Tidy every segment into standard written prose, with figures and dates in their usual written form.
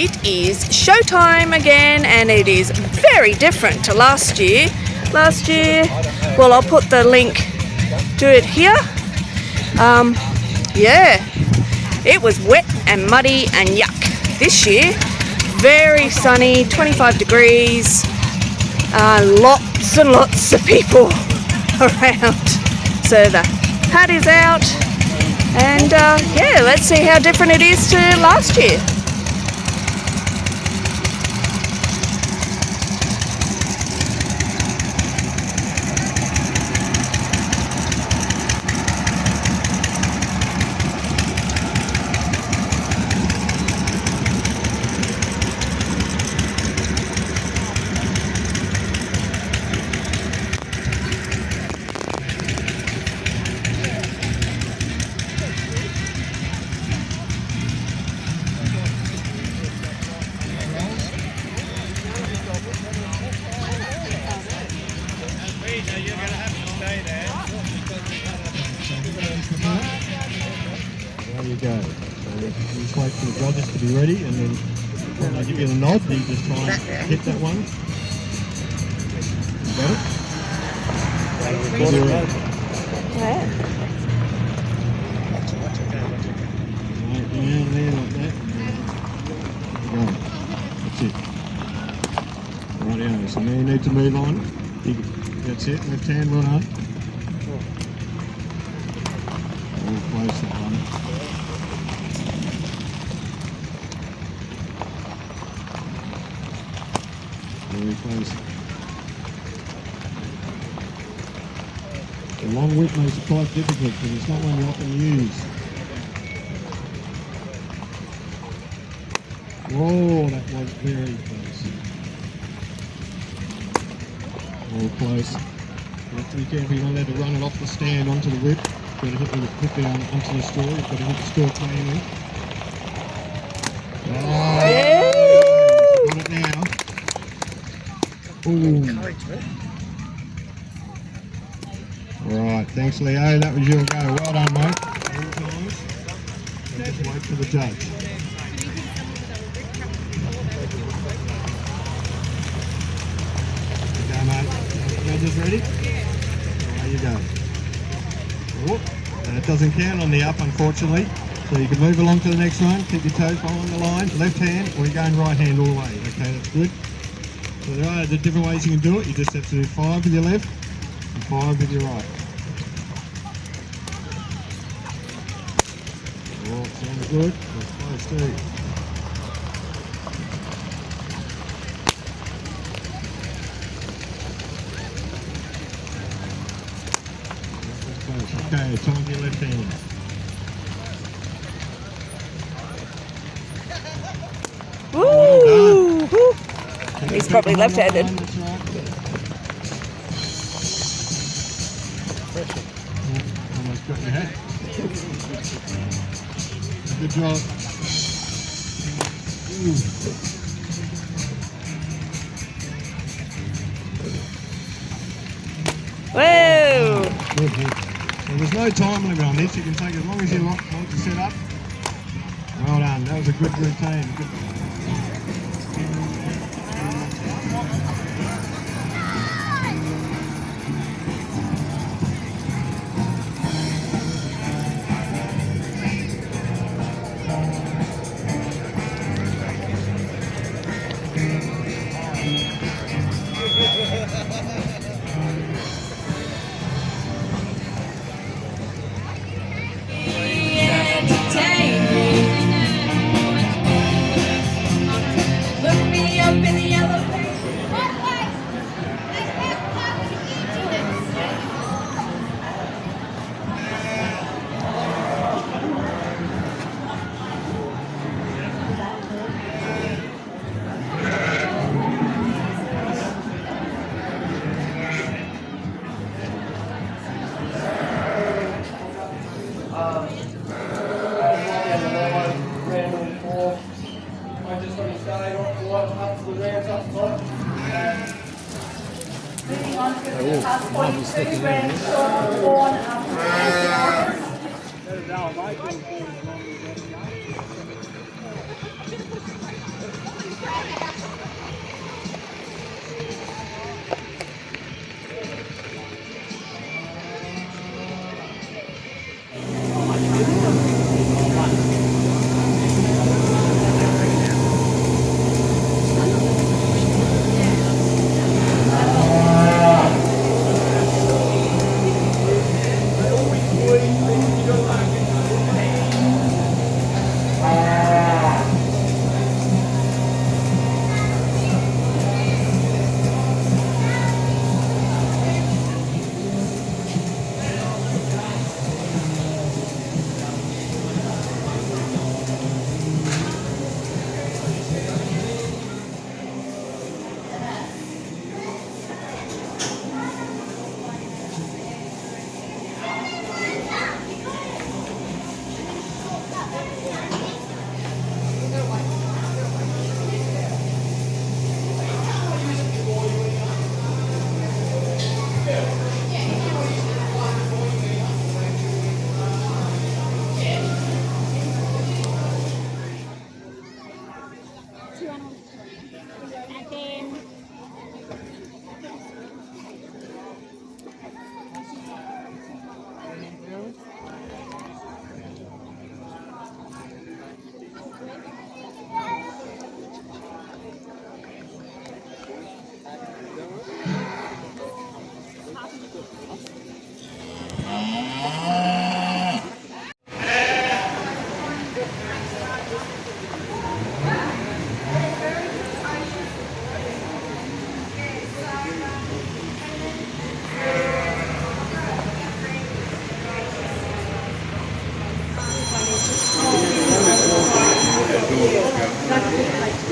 It is showtime again, and it is very different to last year. Last year, well, I'll put the link to it here. Yeah, it was wet and muddy and yuck. This year, very sunny, 25 degrees, lots and lots of people around. So the hat is out, and yeah, let's see how different it is to last year. There you go. So you just wait for the judges to be ready, and then when they give you the nod, you just try and hit that one. Got it? Yeah. Right down there like that. There you go. That's it. Rightio. So now you need to move on. That's it. Left hand, well done. All close that one. Very close. The long whip makes it quite difficult because it's not one you often use. Whoa, that was very close. All close. You have to be careful, you're not allowed to run it off the stand onto the whip. You've got to hit the whip down onto the straw. You've got to hit the straw cleanly. Oh, Yeah. got it now. Ooh. Alright, thanks Leo, that was your go. Well done mate. All times. And just wait for the judge. Okay mate, judges ready? There you go. Oh, and it doesn't count on the up unfortunately. So you can move along to the next one, keep your toes following the line, left hand, or you're going right hand all the way. Okay, that's good. So there are the different ways you can do it. You just have to do 5 with your left and 5 with your right. Oh, sounds good. That's close too. That's close. Okay, time for your left hand. Woo! He's probably left-handed. That's right. Almost got your hat. Good job. Whoa! Good, good. So there's no time limit on this. You can take as long as you want to set up. Well done. That was a good routine. Good.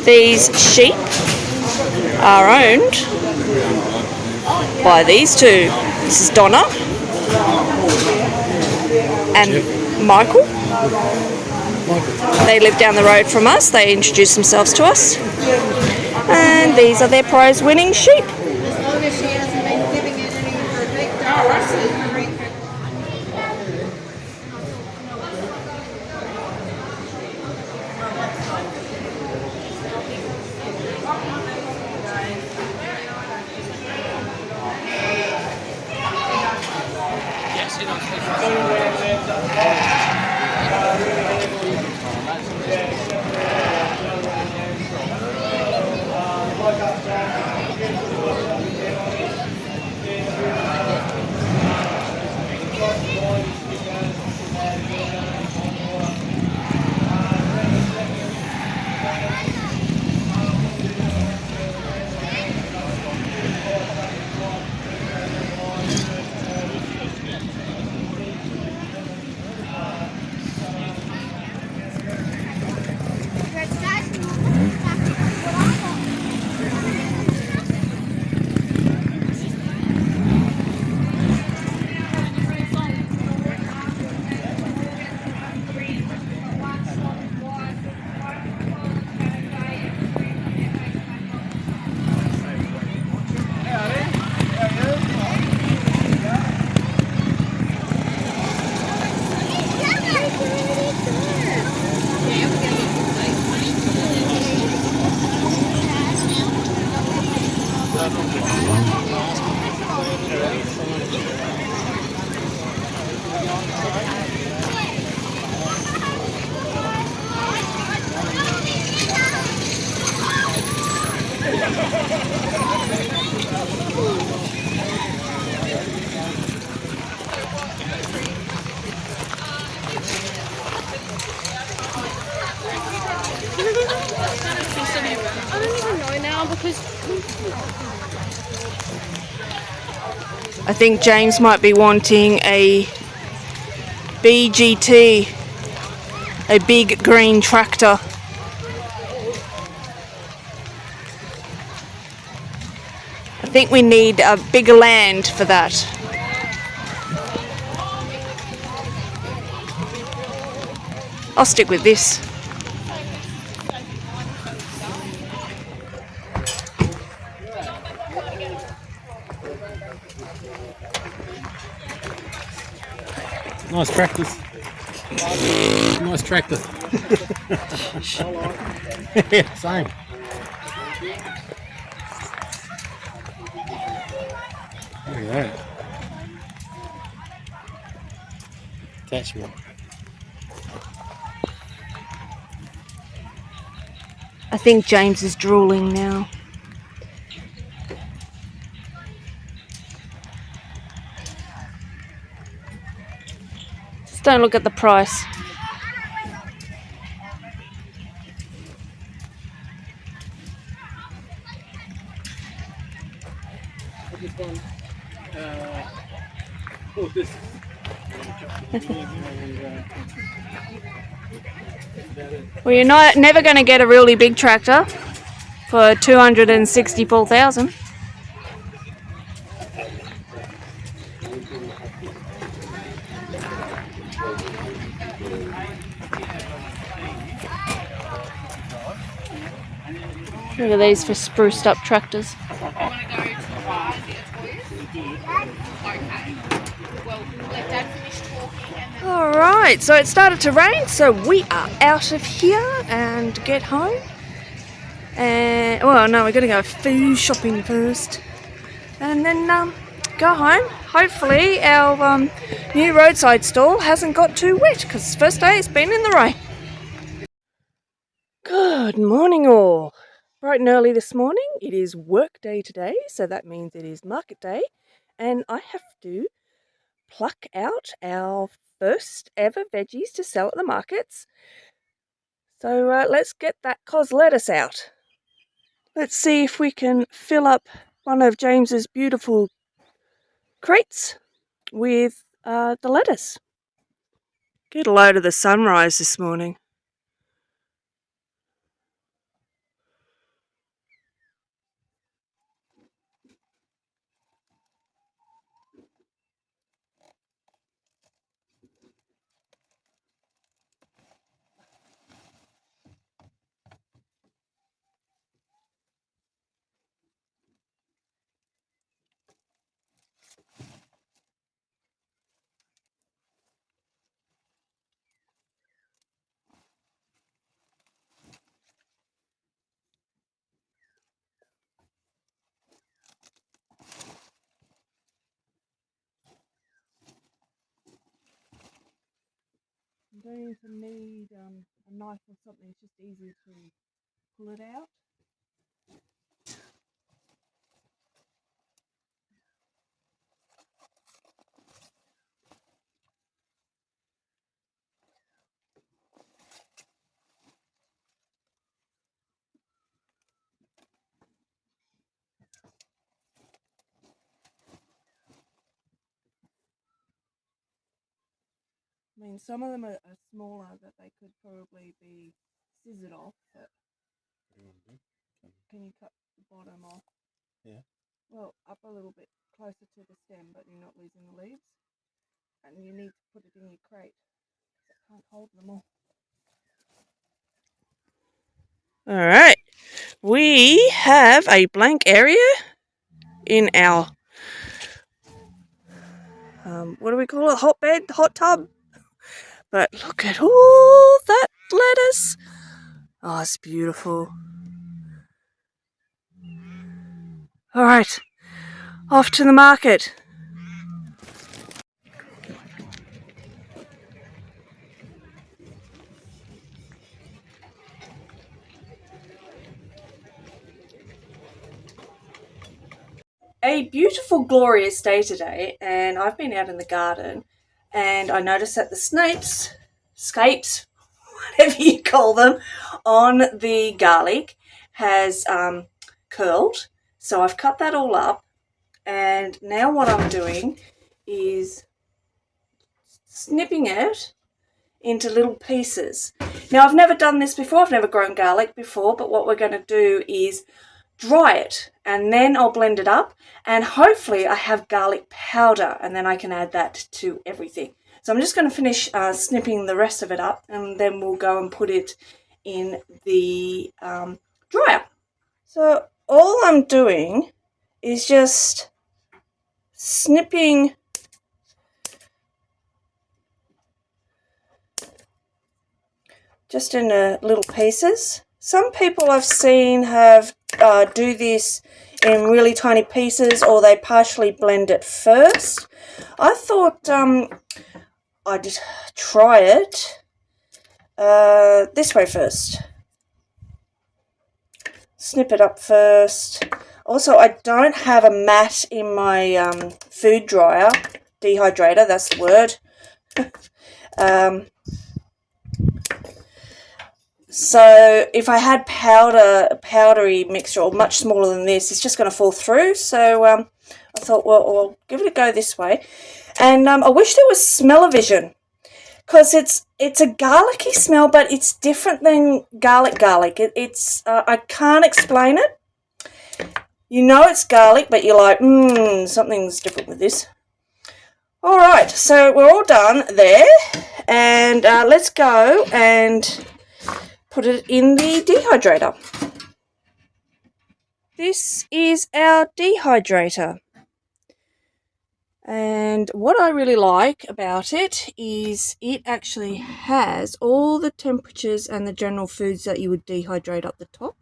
These sheep are owned by these two. This is Donna and Michael. They live down the road from us. They introduced themselves to us. And these are their prize winning sheep. As long as she hasn't been giving it any for victims. I don't even know now because I think James might be wanting a BGT, a big green tractor. I think we need a bigger land for that. I'll stick with this. Nice practice. Nice tractor. Yeah, same. Look at that. Attachment. I think James is drooling now. Just don't look at the price. Well, you're never going to get a really big tractor for 264,000. Look at these for spruced up tractors. Alright, so it started to rain, so we are out of here and get home. And well, no, we're going to go food shopping first. And then go home. Hopefully our new roadside stall hasn't got too wet, because first day it's been in the rain. Good morning all. Bright and early this morning. It is work day today, so that means it is market day. And I have to pluck out our first ever veggies to sell at the markets. So let's get that cos lettuce out. Let's see if we can fill up one of James's beautiful crates with the lettuce. Get a load of the sunrise this morning. You don't even need a knife or something, it's just easier to pull it out. I mean, some of them are smaller that they could probably be scissored off, but can you cut the bottom off? Yeah. Well, up a little bit closer to the stem, but you're not losing the leaves. And you need to put it in your crate, because I can't hold them all. Alright, we have a blank area in our, what do we call it, hotbed, hot tub? But look at all that lettuce. Oh, it's beautiful. Alright, off to the market. A beautiful, glorious day today, and I've been out in the garden, and I noticed that the scapes, whatever you call them, on the garlic has curled. So I've cut that all up, and now what I'm doing is snipping it into little pieces. Now, I've never done this before, I've never grown garlic before, but what we're going to do is dry it, and then I'll blend it up, and hopefully I have garlic powder, and then I can add that to everything. So I'm just going to finish snipping the rest of it up, and then we'll go and put it in the dryer. So all I'm doing is just snipping just in little pieces. Some people I've seen have do this in really tiny pieces, or they partially blend it first. I thought I'd try it this way first. Snip it up first. Also, I don't have a mat in my food dryer, dehydrator, that's the word. So if I had powdery mixture, or much smaller than this, it's just going to fall through. So I thought, well, I'll give it a go this way. And I wish there was smell-o-vision, because it's a garlicky smell, but it's different than garlic. It's I can't explain it. You know it's garlic, but you're like, something's different with this. All right, so we're all done there, and let's go and put it in the dehydrator. This is our dehydrator. And what I really like about it is it actually has all the temperatures and the general foods that you would dehydrate up the top.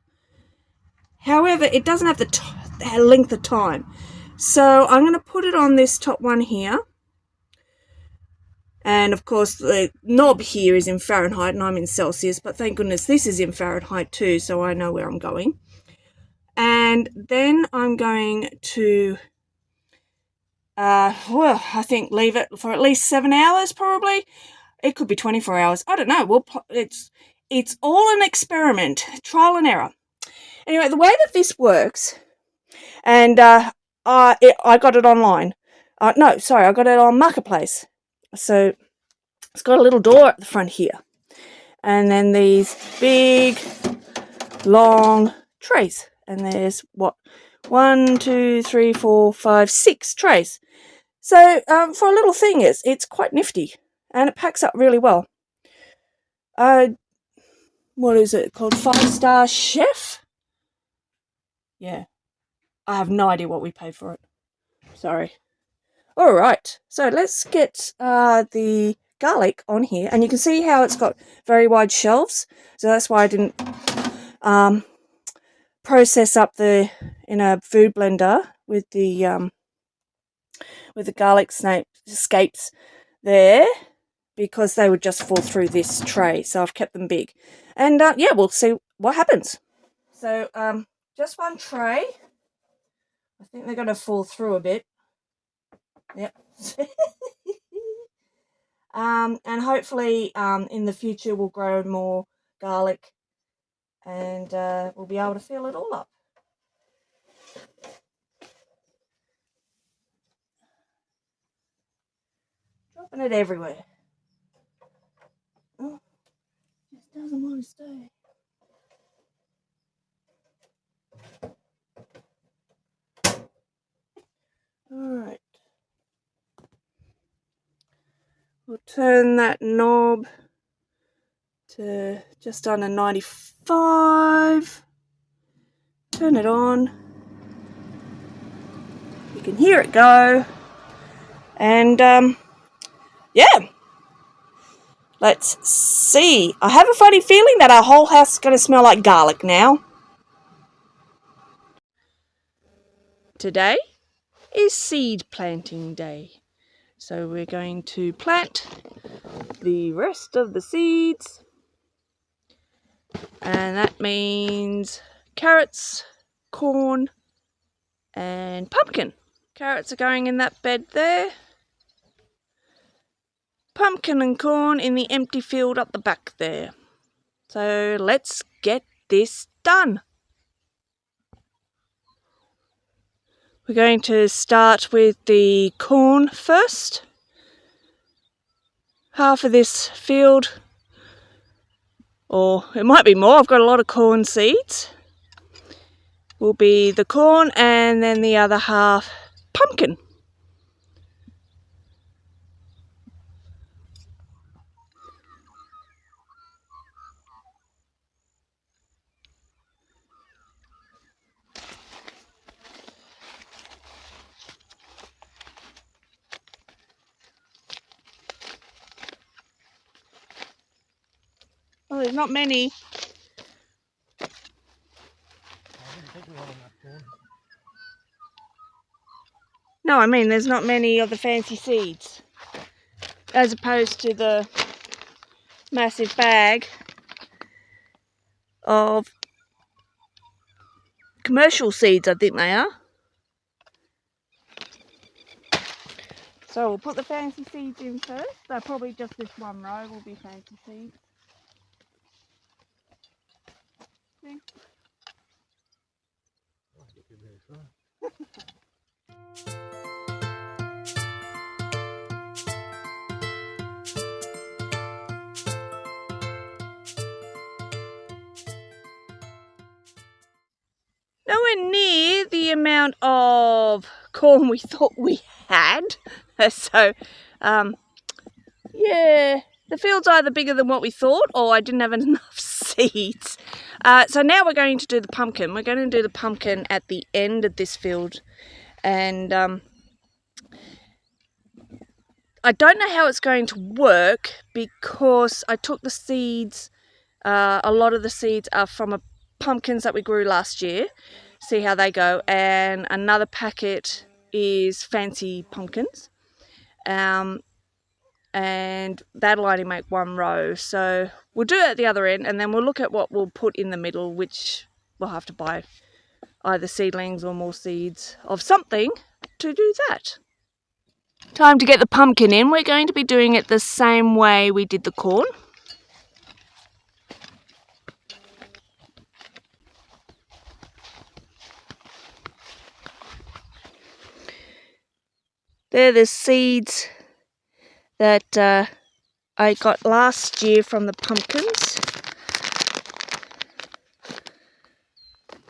However, it doesn't have the length of time. So I'm going to put it on this top one here. And of course the knob here is in Fahrenheit and I'm in Celsius, but thank goodness this is in Fahrenheit too, so I know where I'm going. And then I'm going to well, I think leave it for at least 7 hours probably. It could be 24 hours. I don't know. It's all an experiment, trial and error. Anyway, the way that this works, and I got it online. No, sorry, I got it on Marketplace. So it's got a little door at the front here, and then these big, long trays. And there's what, 1, 2, 3, 4, 5, 6 trays. So for a little thing, it's quite nifty, and it packs up really well. What is it called? 5-star chef? Yeah. I have no idea what we paid for it. Sorry. Alright, so let's get the garlic on here. And you can see how it's got very wide shelves. So that's why I didn't process up in a food blender with the garlic scapes there, because they would just fall through this tray. So I've kept them big. And yeah, we'll see what happens. So just one tray. I think they're going to fall through a bit. Yep. And hopefully in the future we'll grow more garlic, and we'll be able to fill it all up. Dropping it everywhere. Oh, just doesn't want to stay. Alright. We'll turn that knob to just under 95. Turn it on. You can hear it go. And yeah. Let's see. I have a funny feeling that our whole house is going to smell like garlic now. Today is seed planting day. So we're going to plant the rest of the seeds. And that means carrots, corn, and pumpkin. Carrots are going in that bed there. Pumpkin and corn in the empty field up the back there. So let's get this done. We're going to start with the corn first. Half of this field, or it might be more, I've got a lot of corn seeds, will be the corn, and then the other half pumpkin. Well, there's not many. No, I mean there's not many of the fancy seeds, as opposed to the massive bag of commercial seeds, I think they are. So we'll put the fancy seeds in first. So probably just this one row will be fancy seeds. See? Nowhere near the amount of corn we thought we had. So, yeah, the field's either bigger than what we thought, or I didn't have enough seeds. So now we're going to do the pumpkin. We're going to do the pumpkin at the end of this field. And I don't know how it's going to work, because I took the seeds, a lot of the seeds are from pumpkins that we grew last year. See how they go. And another packet is fancy pumpkins. And that'll only make one row. So we'll do it at the other end, and then we'll look at what we'll put in the middle, which we'll have to buy either seedlings or more seeds of something to do that. Time to get the pumpkin in. We're going to be doing it the same way we did the corn. They're the seeds that I got last year from the pumpkins.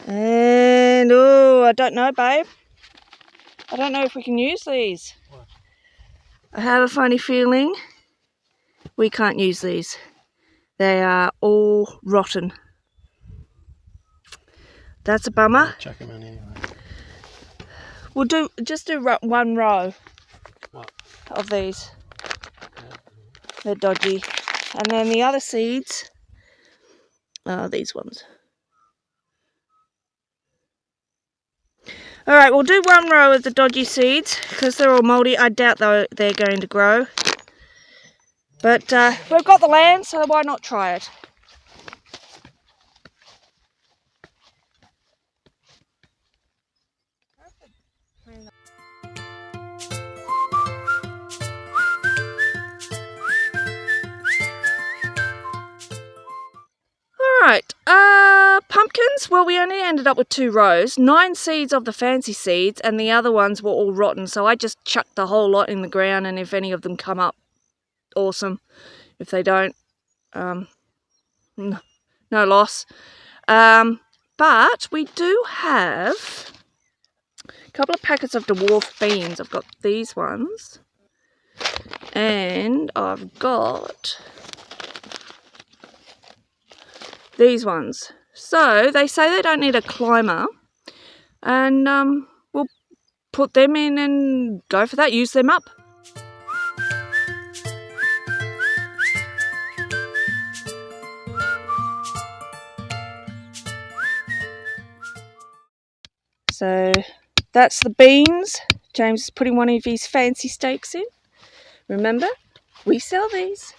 And, oh, I don't know, babe. I don't know if we can use these. What? I have a funny feeling we can't use these. They are all rotten. That's a bummer. Chuck them in anyway. We'll just do one row What? of these. They're dodgy. And then the other seeds are these ones. Alright, we'll do one row of the dodgy seeds because they're all mouldy. I doubt they're going to grow. But we've got the land, so why not try it? Alright, pumpkins, well, we only ended up with 2 rows, 9 seeds of the fancy seeds, and the other ones were all rotten, so I just chucked the whole lot in the ground, and if any of them come up, awesome. If they don't, no loss. But we do have a couple of packets of dwarf beans. I've got these ones, and I've got these ones. So they say they don't need a climber, and we'll put them in and go for that, use them up. So that's the beans. James is putting one of his fancy steaks in. Remember, we sell these.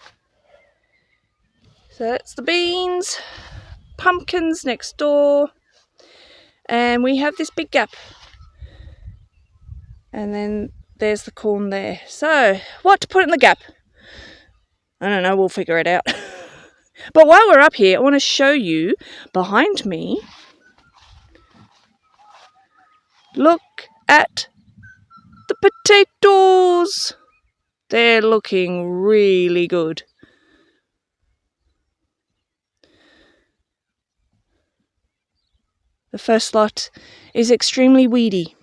So that's the beans. Pumpkins next door, and we have this big gap, and then there's the corn there. So what to put in the gap? I don't know, we'll figure it out. But while we're up here, I want to show you behind me. Look at the potatoes. They're looking really good. The first lot is extremely weedy,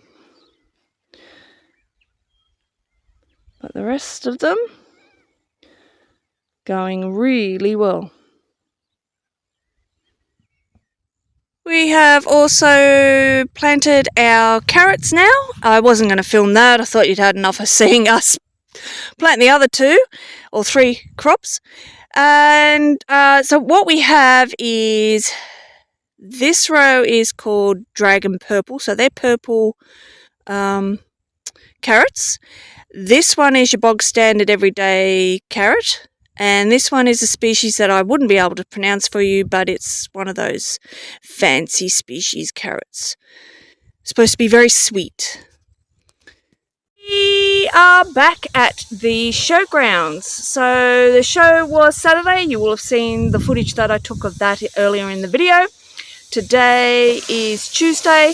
but the rest of them going really well. We have also planted our carrots now. I wasn't going to film that. I thought you'd had enough of seeing us plant the other 2 or 3 crops. And so what we have is, this row is called Dragon Purple, so they're purple carrots. This one is your bog standard everyday carrot, and this one is a species that I wouldn't be able to pronounce for you, but it's one of those fancy species carrots. It's supposed to be very sweet. We are back at the showgrounds. So the show was Saturday. You will have seen the footage that I took of that earlier in the video. Today is Tuesday.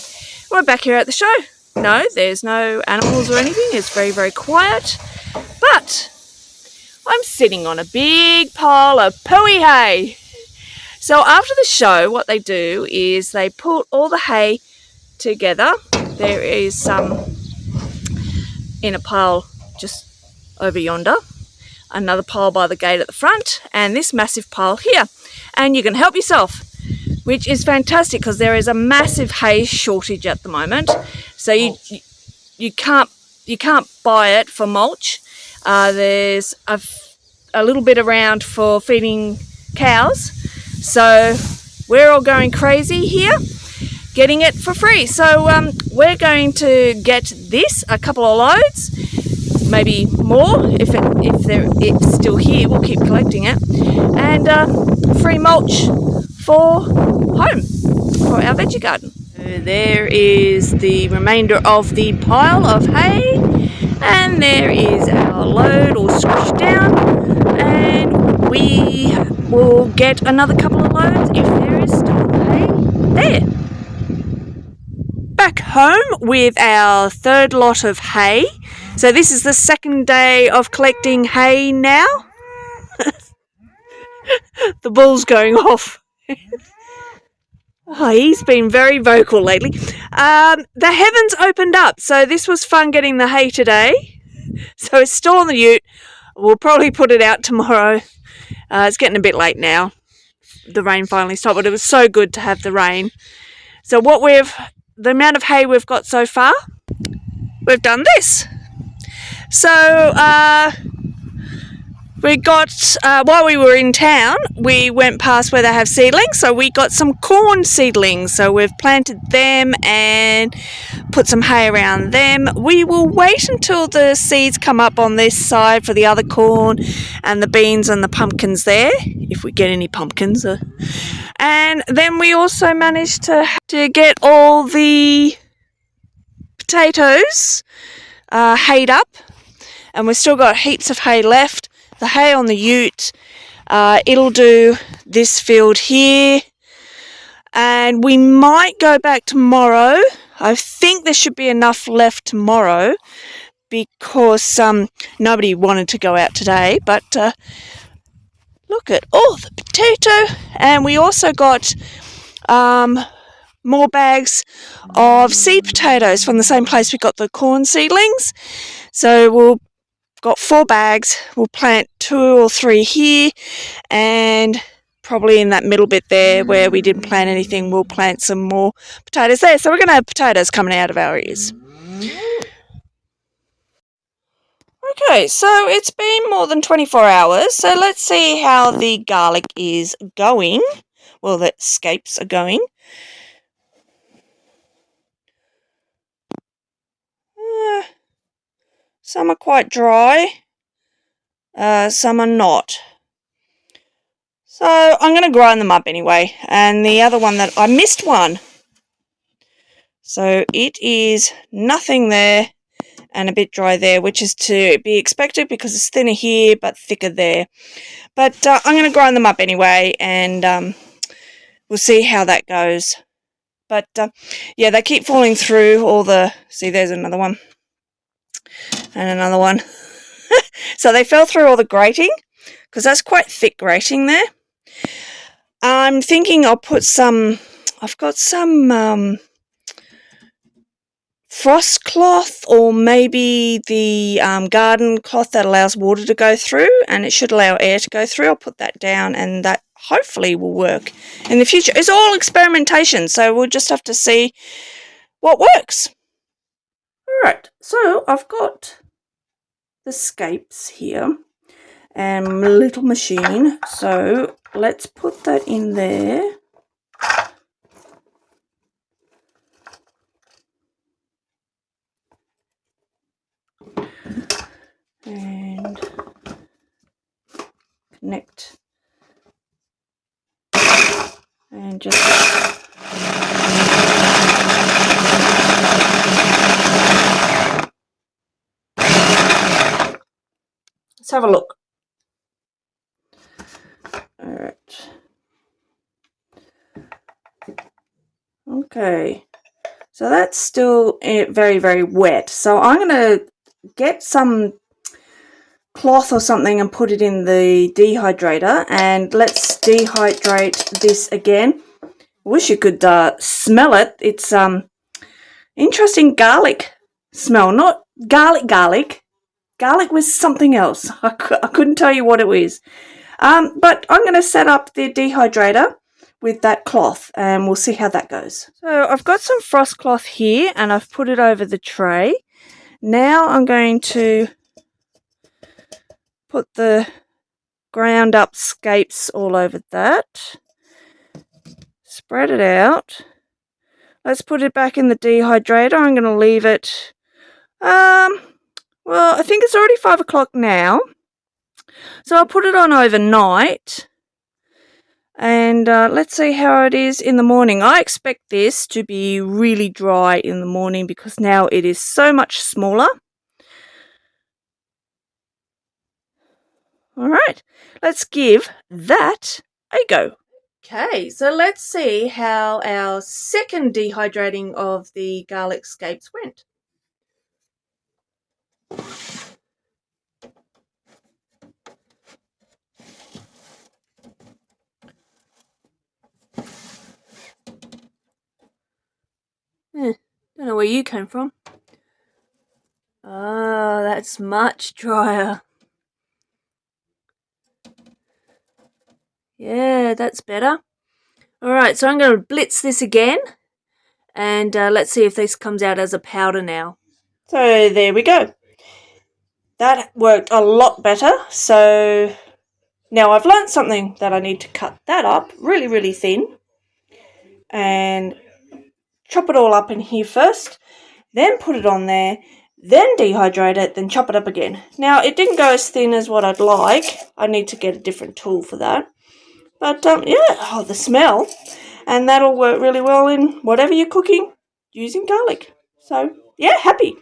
We're back here at the show. No, there's no animals or anything. It's very, very quiet. But I'm sitting on a big pile of pooey hay. So after the show, what they do is they put all the hay together. There is some in a pile just over yonder, another pile by the gate at the front, and this massive pile here. And you can help yourself, which is fantastic because there is a massive hay shortage at the moment. So you can't buy it for mulch. There's a little bit around for feeding cows. So we're all going crazy here, getting it for free. So we're going to get this, a couple of loads, maybe more if it's still here. We'll keep collecting it, and free mulch for home, for our veggie garden. So there is the remainder of the pile of hay, And there is our load all squished down, and we will get another couple of loads if there is still hay there. Back home with our third lot of hay. So this is the second day of collecting hay now. The bull's going off. Oh, he's been very vocal lately. The heavens opened up, so this was fun getting the hay today. So it's still on the ute. We'll probably put it out tomorrow. It's getting a bit late now. The rain finally stopped, but it was so good to have the rain. So the amount of hay we've got so far, we've done this. So we got, while we were in town, we went past where they have seedlings, so we got some corn seedlings. So we've planted them and put some hay around them. We will wait until the seeds come up on this side for the other corn and the beans and the pumpkins there, if we get any pumpkins. And then we also managed to get all the potatoes hayed up, and we've still got heaps of hay left. The hay on the ute, it'll do this field here, and we might go back tomorrow. I think there should be enough left tomorrow because nobody wanted to go out today, but look at all the potato. And we also got more bags of seed potatoes from the same place we got the corn seedlings. So we'll got 4 bags. We'll plant 2 or 3 here, and probably in that middle bit there where we didn't plant anything, we'll plant some more potatoes there. So we're going to have potatoes coming out of our ears. Okay, so it's been more than 24 hours, so let's see how the garlic is going. Well, the scapes are going. Some are quite dry, some are not. So I'm going to grind them up anyway. And the other one that I missed one. So it is nothing there and a bit dry there, which is to be expected because it's thinner here but thicker there. But I'm going to grind them up anyway, and we'll see how that goes. But yeah, they keep falling through all the... See, there's another one. And another one. So they fell through all the grating, because that's quite thick grating there. I'm thinking I'll put some... I've got some frost cloth, or maybe the garden cloth that allows water to go through, and it should allow air to go through. I'll put that down, and that hopefully will work in the future. It's all experimentation, so we'll just have to see what works. Alright, so I've got the scapes here and my little machine, so let's put that in there. And connect and just let's have a look. All right. Okay. So that's still very, very wet. So I'm going to get some cloth or something and put it in the dehydrator, and let's dehydrate this again. Wish you could smell it. It's interesting garlic smell, not garlic. Garlic was something else. I couldn't tell you what it was. But I'm going to set up the dehydrator with that cloth, and we'll see how that goes. So I've got some frost cloth here, and I've put it over the tray. Now I'm going to put the ground up scapes all over that. Spread it out. Let's put it back in the dehydrator. I'm going to leave it, well, I think it's already 5 o'clock now. So I'll put it on overnight. And let's see how it is in the morning. I expect this to be really dry in the morning because now it is so much smaller. Alright, let's give that a go. Okay, so let's see how our second dehydrating of the garlic scapes went. Don't know where you came from. Oh, that's much drier. Yeah, that's better. Alright, so I'm going to blitz this again. And let's see if this comes out as a powder now. So there we go. That worked a lot better. So now I've learnt something that I need to cut that up really, really thin. And chop it all up in here first. Then put it on there. Then dehydrate it. Then chop it up again. Now it didn't go as thin as what I'd like. I need to get a different tool for that. But yeah, oh, the smell. And that'll work really well in whatever you're cooking using garlic. So yeah, happy.